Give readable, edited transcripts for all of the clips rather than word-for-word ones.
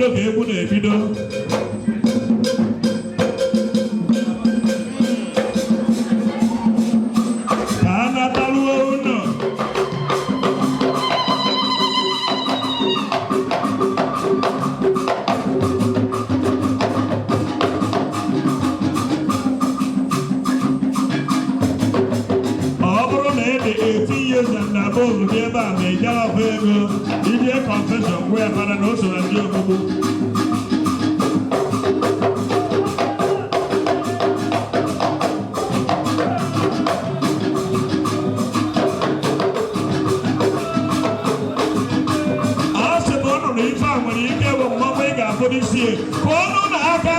bido ka egwu na-ebido. Ka a nataluo ụlọ. And above the eba may yellow ego, DJ confession where Father also and you. When you get one mega for this year, Kono Aka,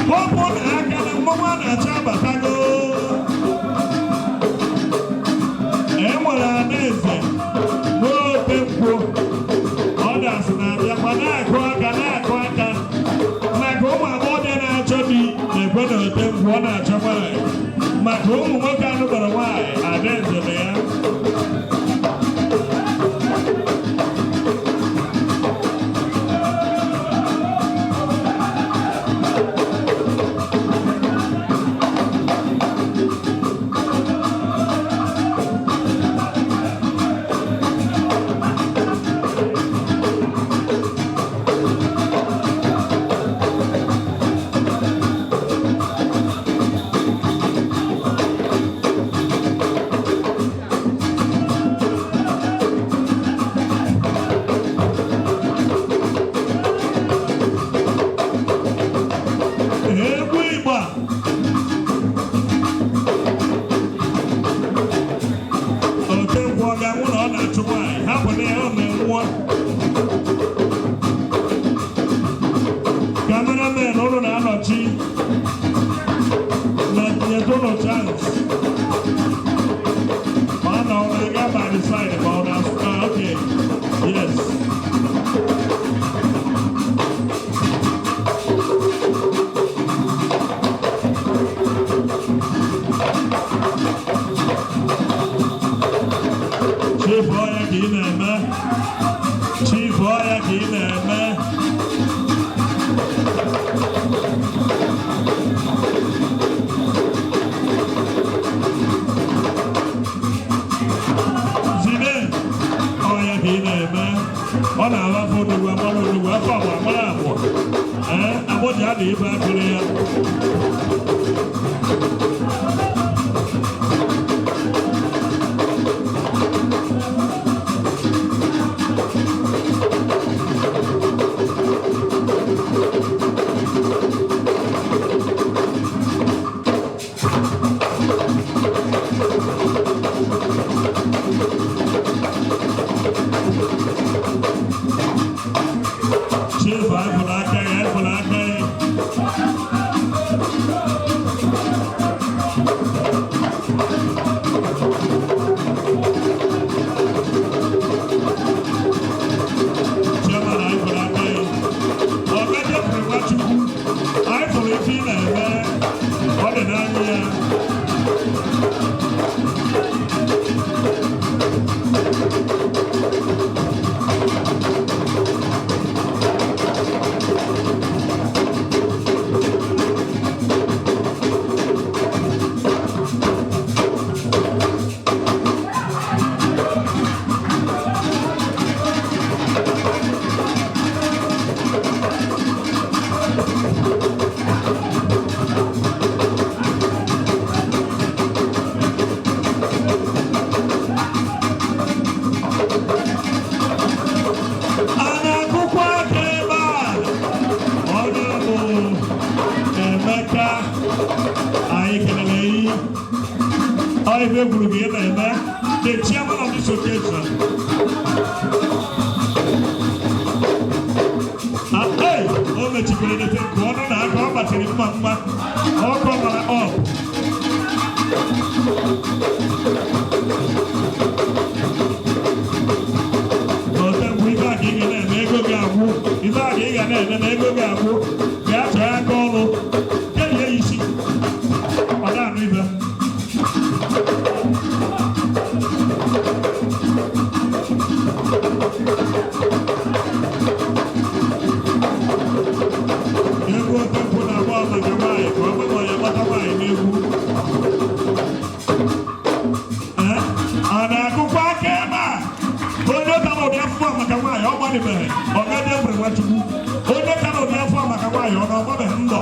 Popo Aka, and Mama Chaba Tago. No Otenkwu others na ya pana aka maka ụmụ agbọghọ na-achọ di na-ekwe na Otenkwu ọ na-achọ nwanyị maka ụmụ nwoke anụ gbara nwanyị Adaeze na ya. Cameraman, hold on, I'm not cheap. There's no chance. I know, I got by the side about us. Okay, yes. Chief Oya Kineme. Chief Oya Kineme. On a la photo de the chairman of this occasion. Hey, oh, the chicken in the corner, I come back in the mama. Oh, come on, we got in and nego gabu. If I get an nego gabu, that's where I go. Can you see? Madame River. ni me ogade brewatugu onye kana obi afọ maka nwaanyị ọ na ọgbabe ndọ